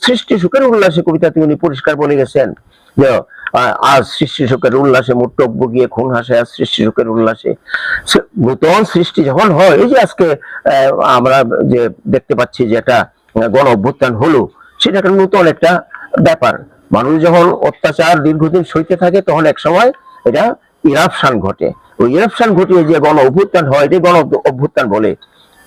সৃষ্টি সুখের উল্লাসে কবিতাতে উনি পরিষ্কার বলে গেছেন যে আজ সৃষ্টি সুখের উল্লাসে মোর টক বগিয়ে খুন হাসে, আজ সৃষ্টি সুখের উল্লাসে। নূতন সৃষ্টি যখন হয়, এই যে আজকে আমরা যে দেখতে পাচ্ছি যে একটা গণ অভ্যুত্থান হলো, সেটা একটা নূতন একটা ব্যাপার। মানুষ যখন অত্যাচার দীর্ঘদিন সইতে থাকে, তখন এক সময় এটা ইরাপশন ঘটে। ওই ইরাপশন ঘটিয়ে যে গণ অভ্যুত্থান হয়, এটাই গণ অভ্যুত্থান বলে।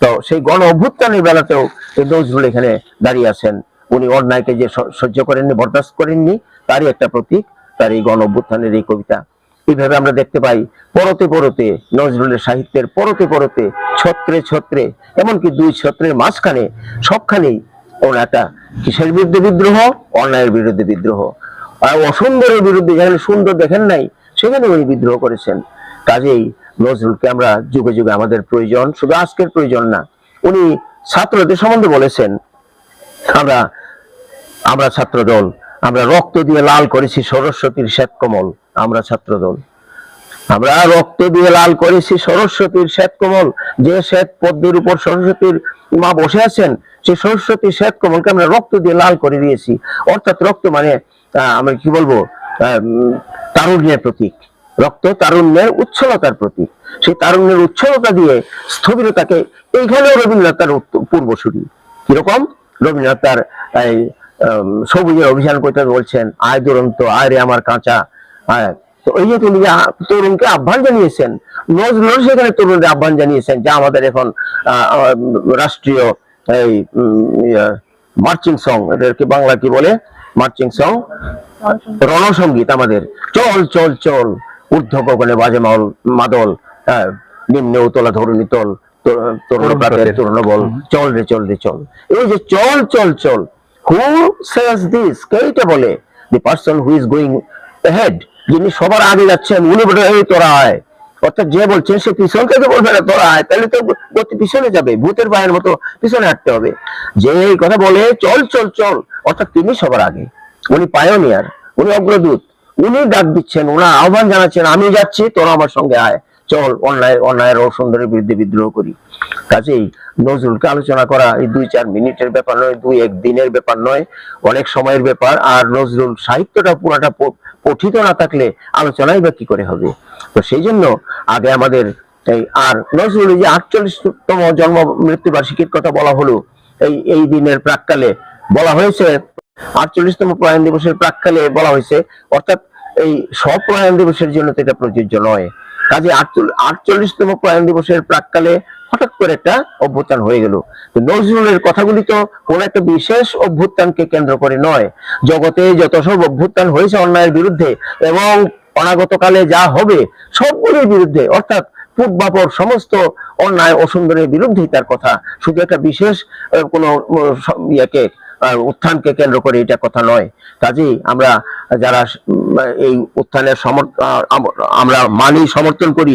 তো সেই গণ অভ্যুত্থানের বেলাতেও এই নজরুল এখানে দাঁড়িয়ে আছেন। উনি অন্যায়কে যে সহ্য করেননি, বরদাস্ত করেননি, তারই একটা প্রতীক তার এই গণ অভ্যুত্থানের এই কবিতা। এইভাবে আমরা দেখতে পাই পরতে পরতে নজরুলের সাহিত্যের পরতে পরতে, ছত্রে ছত্রে, এমনকি দুই ছত্রের মাঝখানে সবখানেই ওর একটা কিসের বিরুদ্ধে বিদ্রোহ? অন্যায়ের বিরুদ্ধে বিদ্রোহ। আর অসুন্দরের বিরুদ্ধে, যেখানে সুন্দর দেখেন নাই সেখানে উনি বিদ্রোহ করেছেন। কাজেই নজরুলকে আমরা যুগে যুগে আমাদের প্রয়োজন, শুধু আজকের প্রয়োজন না। উনি ছাত্রদের সম্বন্ধে বলেছেন, আমরা আমরা ছাত্র দল, আমরা রক্ত দিয়ে লাল করেছি সরস্বতীর শ্বেত কমল। আমরা ছাত্র দল, আমরা রক্ত দিয়ে লাল করেছি সরস্বতীর শ্বেত কমল। যে শ্বেত পদ্মের উপর সরস্বতীর মা বসে আছেন, সেই সরস্বতীর শ্বেত কমলকে আমরা রক্ত দিয়ে লাল করে দিয়েছি। অর্থাৎ রক্ত মানে আমরা কি বলবো, তারুণ্যের প্রতীক। রক্ত তারুণ্যের উচ্ছলতার প্রতীক। সেই তারুণ্যের উচ্ছলতা দিয়ে স্থবিরতাকে, এইখানেও রবীন্দ্রনাথ তার পূর্বসূরি। কিরকম? রবীন্দ্রনাথ তার সবুজের অভিযান করতে বলছেন, আয় দুরন্ত আয় রে আমার কাঁচা। তো এই যে তিনি তরুণকে আহ্বান জানিয়েছেন, নজরুল সেখানে তরুণদের আহ্বান জানিয়েছেন, যা আমাদের এখন রাষ্ট্রীয় এই মার্চিং সং, এটাকে বাংলা কি বলে, মার্চিং সং, রণসঙ্গীত আমাদের। চল চল চল ঊর্ধ্ব গগনে বাজে মাদল, নিম্নে উতলা ধরণী তল, তরুণ তরুণ বল, চল রে চল রে চল। এই যে চল চল চল, হু সেজ দিস? কে এটা বলে? The person who is going ahead, যিনি সবার আগে যাচ্ছেন, উনি বলে এই তোরা আয়। অর্থাৎ যে বলছেন সে পিছন থেকে বলবে না তোরা আয়, তাহলে তো গতি পিছনে যাবে, ভূতের পায়ের মতো পিছনে হাঁটতে হবে। যে এই কথা বলে চল চল চল, অর্থাৎ তিনি সবার আগে, উনি পায়োনিয়ার, উনি অগ্রদূত, উনি ডাক দিচ্ছেন, ওনার আহ্বান জানাচ্ছেন, আমি যাচ্ছি, তোরা আমার সঙ্গে আয়, চল অন্যায়ের অসুন্দরের বিরুদ্ধে বিদ্রোহ করি। কাজেই নজরুলকে আলোচনা করা এই 2-4 মিনিটের ব্যাপার নয়, 2-1 দিনের ব্যাপার নয়, অনেক সময়ের ব্যাপার। আর নজরুল সাহিত্যটা পুরাটা পঠিত না থাকলে আলোচনাই বা কি করে হবে? তো সেই জন্য আগে আমাদের আর নজরুল যে 48তম জন্ম মৃত্যু বার্ষিকীর কথা বলা হলো, এই দিনের প্রাককালে বলা হয়েছে, 48তম প্রয়াণ দিবসের প্রাককালে বলা হয়েছে, অর্থাৎ এই স্বপ্রয়াণ দিবসের জন্য তো এটা প্রযোজ্য নয়। কাজে 48তম প্রয়াণ দিবসের প্রাককালে হঠাৎ করে একটা অভ্যুত্থান হয়ে গেল। নজরুলের কথাগুলি তো কোন একটা বিশেষ অভ্যুত্থানকে কেন্দ্র করে নয়। জগতে যত সব অভ্যুত্থান হয়েছে অন্যায়ের বিরুদ্ধে এবং অনাগত কালে যা হবে সবগুলির বিরুদ্ধে, অর্থাৎ পূর্বাপর সমস্ত অন্যায় অসুন্দরের বিরুদ্ধেই তার কথা। শুধু একটা বিশেষ কোনো ইয়েকে উত্থানকে কেন্দ্র করে এটা কথা নয়। কাজেই আমরা যারা এই উত্থানের আমরা মানি, সমর্থন করি,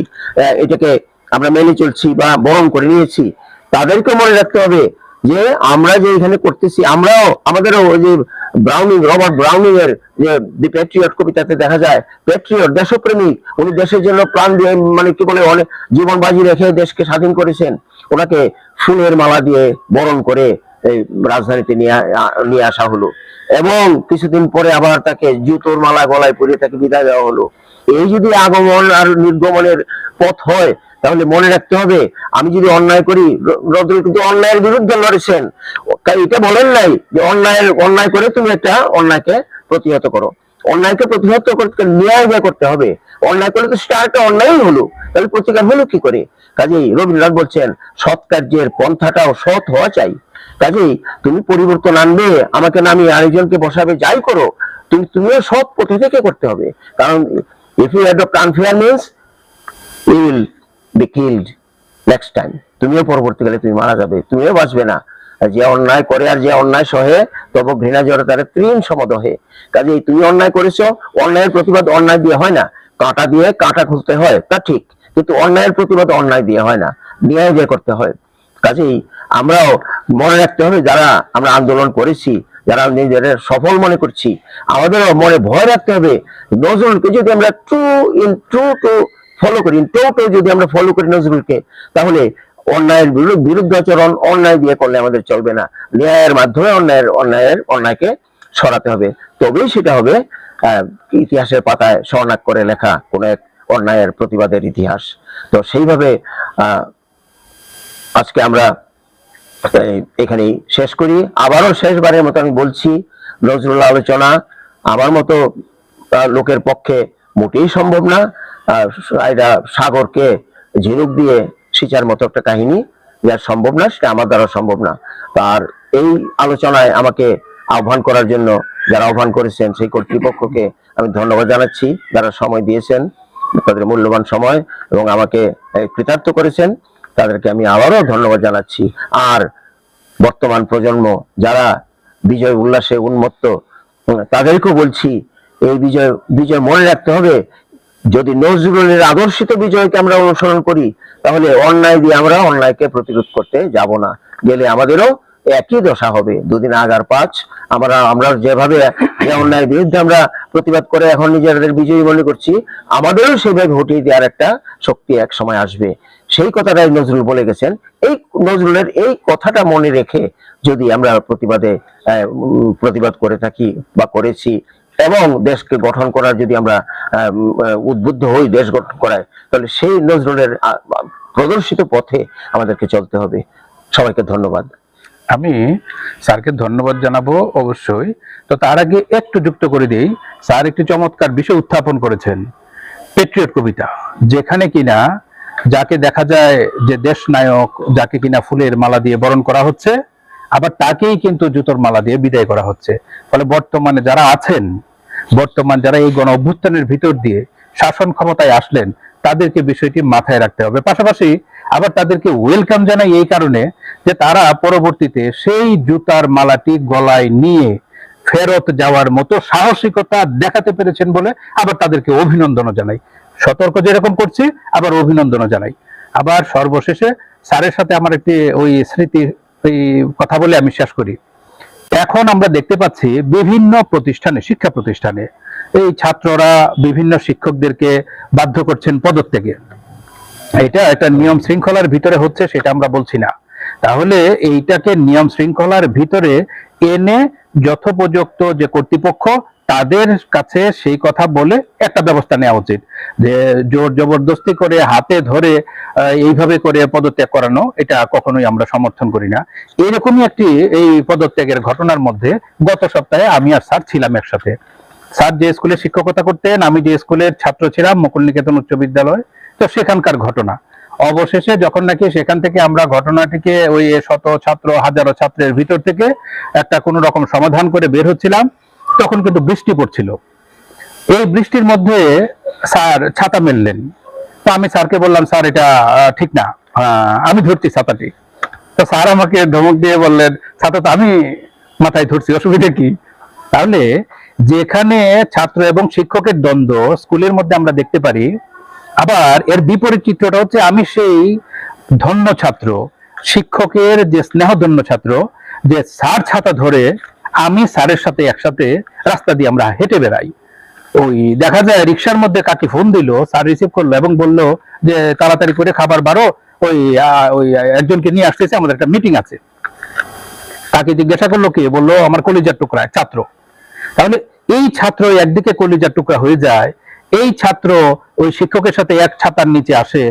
এটাকে আমরা মেনে চলছি বা বরণ করে নিয়েছি, তাদেরকে মনে রাখতে হবে যে আমরা যে এখানে করতেছি, আমরাও আমাদেরও ওই যে রবার্ট ব্রাউনিং এর যে দি প্যাট্রিয়ট কবিতাতে দেখা যায়, প্যাট্রিয়ট দেশপ্রেমিক, উনি দেশের জন্য প্রাণ দিয়ে, মানে কি বলে, অনেক জীবন বাজি রেখে দেশকে স্বাধীন করেছেন। ওনাকে ফুলের মালা দিয়ে বরণ করে এই রাজধানীতে নিয়ে আসা হলো, এবং কিছুদিন পরে আবার তাকে জুতোর মালা গলায় পরিয়ে তাকে বিদায় দেওয়া হলো। এই যদি আগমন আর নির্গমনের পথ হয়, তাহলে মনে রাখতে হবে, আমি যদি অন্যায় করি, নজরুল কিন্তু অন্যায়ের বিরুদ্ধে লড়েছেন। এটা বলেন নাই যে অন্যায় করে তুমি একটা অন্যায়কে প্রতিহত করো। অন্যায়কে প্রতিহত করতে ন্যায় করতে হবে। অন্যায় করলে তো সেটা একটা অন্যায় হলো, তাহলে প্রতিকার হলো কি করে? কাজেই রবীন্দ্রনাথ বলছেন, সৎ কার্যের পন্থাটাও সৎ হওয়া চাই। কাজেই তুমি পরিবর্তন আনবে, আমাকে নামিয়ে আরেকজনকে বসাবে, যাই করো, তুমিও সৎ পথে থেকে করতে হবে। কারণ if you adopt unfair means you will be killed next time, তুমিও পরবর্তীকালে তুমি মারা যাবে, তুমিও বাঁচবে না। যে অন্যায় করে আর যে অন্যায় সহে তব ঘৃণা জড় তার তৃণ সমদহে। কাজেই তুমি অন্যায় করেছো, অন্যায়ের প্রতিবাদ অন্যায় দিয়ে হয় না, কাঁটা দিয়ে কাঁটা খুঁজতে হয়, তা ঠিক, কিন্তু অন্যায়ের প্রতিবাদ অন্যায় দিয়ে হয় না, ন্যায় দিয়ে করতে হয়। কাজেই আমরাও মনে রাখতে হবে, যারা আমরা আন্দোলন করেছি, যারা নিজেদের সফল মনে করছি, আমাদেরও মনে ভয় রাখতে হবে, নজরুলকে যদি আমরা ট্রু টু ফলো করি, যদি আমরা ফলো করি নজরুলকে, তাহলে অন্যায়ের বিরুদ্ধাচরণ অন্যায় দিয়ে করলে আমাদের চলবে না। ন্যায়ের মাধ্যমে অন্যায়কে সরাতে হবে, তবেই সেটা হবে ইতিহাসের পাতায় স্বর্ণাক্ষরে করে লেখা কোন এক অন্যায়ের প্রতিবাদের ইতিহাস। তো সেইভাবে আজকে আমরা এখানেই শেষ করি। আবারও শেষবারের মতো আমি বলছি, নজরুল আলোচনা আমার মতো লোকের পক্ষে মোটেই সম্ভব না। এটা সাগরকে ঝিনুক দিয়ে সিঁচার মতো একটা কাহিনী, যা সম্ভব না, সেটা আমার দ্বারা সম্ভব না। আর এই আলোচনায় আমাকে আহ্বান করার জন্য যারা আহ্বান করেছেন সেই কর্তৃপক্ষকে আমি ধন্যবাদ জানাচ্ছি, যারা সময় দিয়েছেন, তাদের মূল্যবান সময় এবং আমাকে কৃতার্থ করেছেন, তাদেরকে আমি আবারও ধন্যবাদ জানাচ্ছি। আর বর্তমান প্রজন্ম যারা বিজয় উল্লাসে উন্মত্ত, তাদেরকেও বলছি এই বিজয় মনে রাখতে হবে। যদি নজরুলের আদর্শিত বিজয়কে আমরা অনুসরণ করি, তাহলে অন্যায় দিয়ে আমরা অন্যায়কে প্রতিরোধ করতে যাব না, গেলে আমাদেরও একই দশা হবে। দুদিন আগার পাঁচ। আমরা যেভাবে অন্যায়ের বিরুদ্ধে আমরা প্রতিবাদ করে এখন নিজেদের বিজয়ী মনে করছি, আমাদেরও সেভাবে হটিয়ে দেওয়ার একটা শক্তি এক সময় আসবে। সেই কথাটাই নজরুল বলে গেছেন। এই নজরুলের এই কথাটা মনে রেখে যদি আমরা প্রতিবাদ করে থাকি বা করেছি, এবং দেশকে গঠন করার যদি আমরা উদ্বুদ্ধ হই, দেশ গঠন করায়, তাহলে সেই নজরুলের প্রদর্শিত পথে আমাদেরকে চলতে হবে। সবাইকে ধন্যবাদ। আমি স্যারকে ধন্যবাদ জানাবো অবশ্যই। তো তার আগে একটু যুক্ত করে দিই, স্যার একটি চমৎকার বিষয় উত্থাপন করেছেন, পেট্রিয়ট কবিতা, যেখানে কিনা যাকে দেখা যায় যে দেশ নায়ক, যাকে কিনা ফুলের মালা দিয়ে বরণ করা হচ্ছে, আবার তাকেই কিন্তু জুতোর মালা দিয়ে বিদায় করা হচ্ছে। ফলে বর্তমানে যারা আছেন, যারা এই গণ অভ্যুত্থানের ভিতর দিয়ে শাসন ক্ষমতায় আসলেন, তাদেরকে বিষয়টি মাথায় রাখতে হবে। পাশাপাশি আবার তাদেরকে ওয়েলকাম জানাই এই কারণে যে তারা পরবর্তীতে সেই জুতার মালাটি গলায় নিয়ে ফেরত যাওয়ার মতো সাহসিকতা দেখাতে পেরেছেন বলে আবার তাদেরকে অভিনন্দনও জানাই। সতর্ক যেরকম করছি, আবার অভিনন্দনও জানাই। আবার সর্বশেষে স্যারের সাথে আমার একটি ওই স্মৃতি কথা বলে আমি শেষ করি। এখন আমরা দেখতে পাচ্ছি বিভিন্ন প্রতিষ্ঠানে, শিক্ষা প্রতিষ্ঠানে এই ছাত্ররা বিভিন্ন শিক্ষকদেরকে বাধ্য করছেন পদত্যাগে। এটা একটা নিয়ম শৃঙ্খলার ভিতরে হচ্ছে, সেটা আমরা বলছি না। তাহলে এইটাকে নিয়ম শৃঙ্খলার ভিতরে এনে যথোপযুক্ত যে কর্তৃপক্ষ, তাদের কাছে সেই কথা বলে একটা ব্যবস্থা নেওয়া উচিত। যে জোর জবরদস্তি করে হাতে ধরে এইভাবে করে পদত্যাগ করানো, এটা কখনোই আমরা সমর্থন করি না। এরকমই একটি এই পদত্যাগের ঘটনার মধ্যে গত সপ্তাহে আমি আর স্যার ছিলাম একসাথে। স্যার যে স্কুলে শিক্ষকতা করতেন, আমি যে স্কুলের ছাত্র ছিলাম, মুকুল নিকেতন উচ্চ বিদ্যালয়, তো সেখানকার ঘটনা। অবশেষে যখন নাকি সেখান থেকে আমরা ঘটনাটিকে ওই শত ছাত্র, হাজারো ছাত্রের ভিতর থেকে একটা কোন রকম সমাধান করে বের হচ্ছিলাম, তখন কিন্তু বৃষ্টি পড়ছিল। এই বৃষ্টির মধ্যে স্যার ছাতা মেললেন। তো আমি স্যারকে বললাম, স্যার এটা ঠিক না, আমি ধরছি ছাতাটি। তো স্যার আমাকে ধমক দিয়ে বললেন, ছাতা তো আমি মাথায় ধরছি, অসুবিধা কি? তাহলে যেখানে ছাত্র এবং শিক্ষকের দ্বন্দ্ব স্কুলের মধ্যে আমরা দেখতে পারি, আবার এর বিপরীত চিত্রটা হচ্ছে আমি সেই ধন্য ছাত্র, শিক্ষকের যে স্নেহধন্য ছাত্র, যে স্যার ছাতা ধরে আমি স্যারের সাথে একসাথে রাস্তা দিয়ে আমরা হেঁটে বেড়াই। ওই দেখা যায় রিক্সার মধ্যে কাকি ফোন দিল, স্যার রিসিভ করলো এবং বলল যে তাড়াতাড়ি করে খাবার বারো, ওই একজনকে নিয়ে আসতেছে, আমাদের একটা মিটিং আছে। তাকে জিজ্ঞাসা করলো কে, বললো আমার কলিজার টুকরা এক ছাত্র। তাহলে এই ছাত্র একদিকে কলিজার টুকরা হয়ে যায়, এই ছাত্র ওই শিক্ষকের সাথে এক ছাতার নিচে আসে,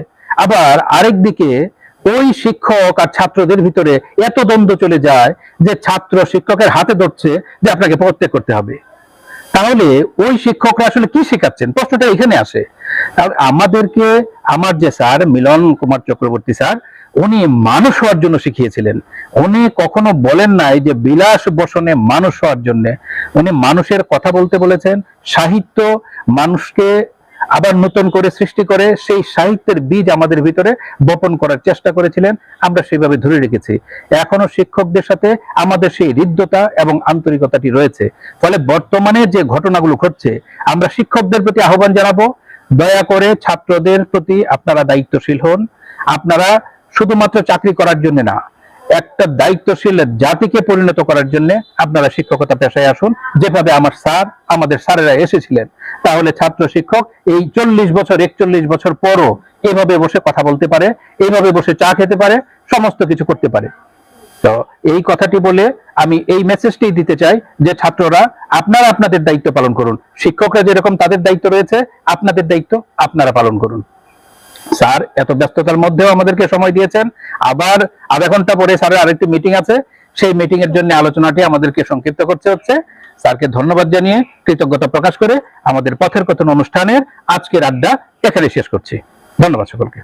আবার আরেক দিকে ওই শিক্ষক আর ছাত্রদের ভিতরে এত দ্বন্দ্ব চলে যায় যে ছাত্র শিক্ষকের হাতে ধরছে যে আপনাকে পদত্যাগ করতে হবে। তাহলে ওই শিক্ষকরা আসলে কি শেখাচ্ছেন, প্রশ্নটা এখানে আসে। তাহলে আমাদেরকে আমার যে স্যার মিলন কুমার চক্রবর্তী স্যার, উনি মানুষ হওয়ার জন্য শিখিয়েছিলেন। উনি কখনো বলেন নাই যে বিলাস বসনে মানুষ হওয়ার জন্য। উনি মানুষের কথা বলতে বলেছেন, সাহিত্য মানুষকে আবার নতুন করে সৃষ্টি করে সেই সাহিত্যের বীজ আমাদের ভিতরে বপন করার চেষ্টা করেছিলেন, আমরা সেভাবে ধরে রেখেছি। এখনো শিক্ষকদের সাথে আমাদের সেই হৃদ্যতা এবং আন্তরিকতাটি রয়েছে। ফলে বর্তমানে যে ঘটনাগুলো ঘটছে, আমরা শিক্ষকদের প্রতি আহ্বান জানাবো, দয়া করে ছাত্রদের প্রতি আপনারা দায়িত্বশীল হন। আপনারা শুধুমাত্র চাকরি করার জন্য না, একটা দায়িত্বশীল জাতিকে পরিণত করার জন্য আপনারা শিক্ষকতা পেশায় আসুন, যেভাবে আমাদের স্যারেরা এসেছিলেন। তাহলে ছাত্র শিক্ষক এই 40 বছর 41 বছর পরও এভাবে বসে কথা বলতে পারে, এইভাবে বসে চা খেতে পারে, সমস্ত কিছু করতে পারে। তো এই কথাটি বলে আমি এই মেসেজটি দিতে চাই যে ছাত্ররা আপনারা আপনাদের দায়িত্ব পালন করুন, শিক্ষকরা যেরকম তাদের দায়িত্ব রয়েছে আপনাদের দায়িত্ব আপনারা পালন করুন। স্যার এত ব্যস্ততার মধ্যেও আমাদেরকে সময় দিয়েছেন, আবার আধা ঘন্টা পরে স্যারের আরেকটি মিটিং আছে, সেই মিটিং এর জন্য আলোচনাটি আমাদেরকে সংক্ষিপ্ত করতে হচ্ছে। স্যারকে ধন্যবাদ জানিয়ে কৃতজ্ঞতা প্রকাশ করে আমাদের পথের কথন অনুষ্ঠানের আজকের আড্ডা এখানে শেষ করছি। ধন্যবাদ সকলকে।